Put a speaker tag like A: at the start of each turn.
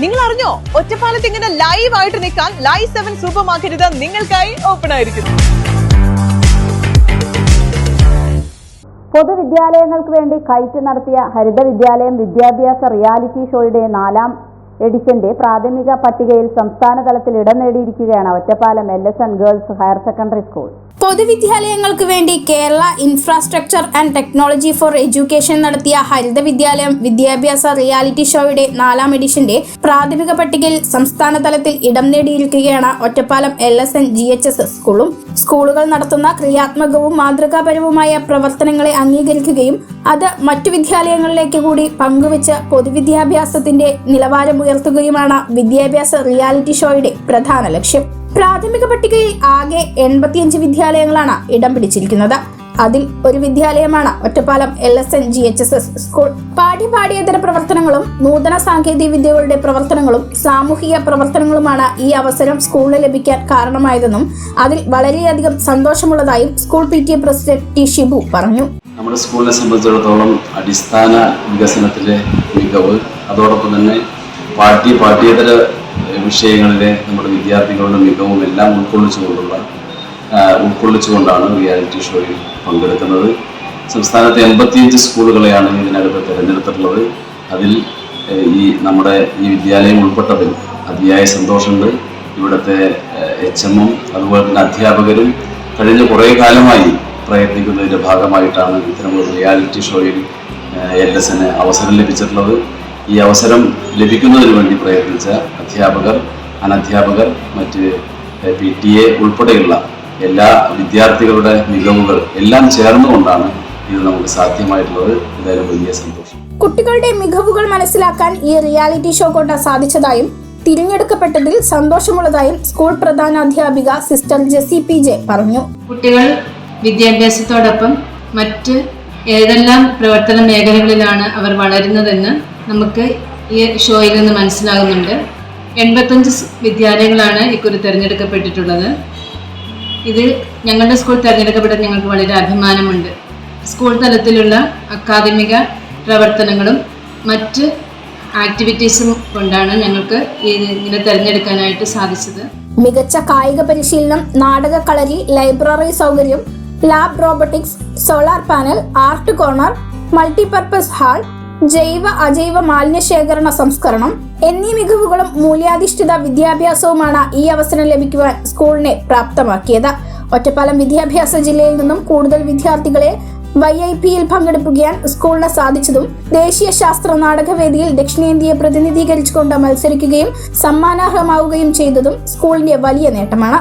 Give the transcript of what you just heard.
A: നിങ്ങൾ അറിഞ്ഞോ, ഒറ്റപ്പാലത്ത് ഇങ്ങനെ ലൈവ് ആയിട്ട് നിൽക്കാൻ ലൈവ് 7 സൂപ്പർ മാർക്കറ്റ് നിങ്ങൾക്കായി ഓപ്പൺ ആയിരിക്കുന്നു.
B: പൊതുവിദ്യാലയങ്ങൾക്ക് വേണ്ടി കൈറ്റ് നടത്തിയ ഹരിത വിദ്യാലയം വിദ്യാഭ്യാസ റിയാലിറ്റി ഷോയുടെ 4ാം എഡിഷന്റെ പ്രാഥമിക പട്ടികയിൽ സംസ്ഥാന തലത്തിൽ ഇടം നേടിയിരിക്കുകയാണ് Ottapalam LSN girls higher secondary school.
C: പൊതുവിദ്യാലയങ്ങൾക്ക് വേണ്ടി Kerala infrastructure and technology for education നടത്തിയ ഹരിത വിദ്യാലയം വിദ്യാഭ്യാസ റിയാലിറ്റി ഷോയുടെ 4ാം എഡിഷന്റെ പ്രാഥമിക പട്ടികയിൽ സംസ്ഥാന തലത്തിൽ ഇടം നേടിയിരിക്കുകയാണ് ഒറ്റപ്പാലം LSN GHS സ്കൂളും. സ്കൂളുകൾ നടത്തുന്ന ക്രിയാത്മകവും മാതൃകാപരവുമായ പ്രവർത്തനങ്ങളെ അംഗീകരിക്കുകയും അത് മറ്റു വിദ്യാലയങ്ങളിലേക്ക് കൂടി പങ്കുവച്ച് പൊതുവിദ്യാഭ്യാസത്തിന്റെ നിലവാരം ഉയർത്തുകയുമാണ് വിദ്യാഭ്യാസ റിയാലിറ്റി ഷോയുടെ പ്രധാന ലക്ഷ്യം. പ്രാഥമിക പട്ടികയിൽ ആകെ 85 വിദ്യാലയങ്ങളാണ് ഇടം പിടിച്ചിരിക്കുന്നത്. അതിൽ ഒരു വിദ്യാലയമാണ് ഒറ്റപ്പാലം LSN GHS സ്കൂൾ. പാഠ്യേതര പ്രവർത്തനങ്ങളും നൂതന സാങ്കേതിക വിദ്യകളുടെ പ്രവർത്തനങ്ങളും സാമൂഹിക പ്രവർത്തനങ്ങളുമാണ് ഈ അവസരം സ്കൂളിന് ലഭിക്കാൻ കാരണമായതെന്നും അതിൽ വളരെയധികം സന്തോഷമുള്ളതായും school PTA president T. Shibu പറഞ്ഞു.
D: നമ്മുടെ സ്കൂളിനെ സംബന്ധിച്ചിടത്തോളം അടിസ്ഥാന വികസനത്തിലെ മികവ്, അതോടൊപ്പം തന്നെ പാഠ്യേതര വിഷയങ്ങളിലെ നമ്മുടെ വിദ്യാർത്ഥികളുടെ മികവും എല്ലാം ഉൾക്കൊള്ളിച്ചുകൊണ്ടാണ് റിയാലിറ്റി ഷോയിൽ പങ്കെടുക്കുന്നത്. സംസ്ഥാനത്തെ 85 സ്കൂളുകളെയാണ് ഇതിനകത്ത് തിരഞ്ഞെടുത്തിട്ടുള്ളത്. അതിൽ നമ്മുടെ ഈ വിദ്യാലയം ഉൾപ്പെട്ടതിൽ അതിയായ സന്തോഷമുണ്ട്. ഇവിടുത്തെ HM-ഉം അതുപോലെ തന്നെ അധ്യാപകരും കഴിഞ്ഞ കുറേ കാലമായി പ്രയത്നിക്കുന്നതിൻ്റെ ഭാഗമായിട്ടാണ് ഇത്തരമൊരു റിയാലിറ്റി ഷോയിൽ LSN അവസരം ലഭിച്ചിട്ടുള്ളത്. ഈ അവസരം ലഭിക്കുന്നതിന് വേണ്ടി പ്രയത്നിച്ച അധ്യാപകർ, അനധ്യാപകർ, മറ്റ് PTA ഉൾപ്പെടെയുള്ള എല്ലാ വിദ്യാർത്ഥികളുടെ മികവുകൾ എല്ലാം ചേർന്നുകൊണ്ടാണ് ഇത് നമുക്ക് സാധ്യമായിട്ടുള്ളത്. എന്തായാലും വലിയ സന്തോഷം.
C: കുട്ടികളുടെ മികവുകൾ മനസ്സിലാക്കാൻ ഈ റിയാലിറ്റി ഷോ കൊണ്ട് സാധിച്ചതായും തിരഞ്ഞെടുക്കപ്പെട്ടതിൽ സന്തോഷമുള്ളതായും സ്കൂൾ പ്രധാനാധ്യാപിക സിസ്റ്റർ ജെസി PJ പറഞ്ഞു.
E: കുട്ടികൾ വിദ്യാഭ്യാസത്തോടൊപ്പം മറ്റ് ഏതെല്ലാം പ്രവർത്തന മേഖലകളിലാണ് അവർ വളരുന്നതെന്ന് നമുക്ക് ഈ ഷോയിൽ നിന്ന് മനസ്സിലാകുന്നുണ്ട്. 85 വിദ്യാലയങ്ങളാണ് ഇക്കുറി തിരഞ്ഞെടുക്കപ്പെട്ടിട്ടുള്ളത്. ഇത് ഞങ്ങളുടെ സ്കൂൾ തിരഞ്ഞെടുക്കപ്പെട്ടത് ഞങ്ങൾക്ക് വളരെ അഭിമാനമുണ്ട്. സ്കൂൾ തലത്തിലുള്ള അക്കാദമിക പ്രവർത്തനങ്ങളും മറ്റ് ആക്ടിവിറ്റീസും കൊണ്ടാണ് ഞങ്ങൾക്ക് ഇങ്ങനെ തിരഞ്ഞെടുക്കാനായിട്ട് സാധിച്ചത്.
C: മികച്ച കായിക പരിശീലനം, നാടക കളരി, ലൈബ്രറി സൗകര്യം, lab robotics, solar panel, art corner, multipurpose hall, ജൈവ അജൈവ മാലിന്യ ശേഖരണ സംസ്കരണം എന്നീ മികവുകളും മൂല്യാധിഷ്ഠിത വിദ്യാഭ്യാസവുമാണ് ഈ അവസരം ലഭിക്കുവാൻ സ്കൂളിനെ പ്രാപ്തമാക്കിയത്. ഒറ്റപ്പാലം വിദ്യാഭ്യാസ ജില്ലയിൽ നിന്നും കൂടുതൽ വിദ്യാർത്ഥികളെ YIP-യിൽ പങ്കെടുപ്പിക്കാൻ സ്കൂളിന് സാധിച്ചതും ദേശീയ ശാസ്ത്ര നാടകവേദിയിൽ ദക്ഷിണേന്ത്യയെ പ്രതിനിധീകരിച്ചുകൊണ്ട് മത്സരിക്കുകയും സമ്മാനാർഹമാവുകയും ചെയ്തതും സ്കൂളിന്റെ വലിയ നേട്ടമാണ്.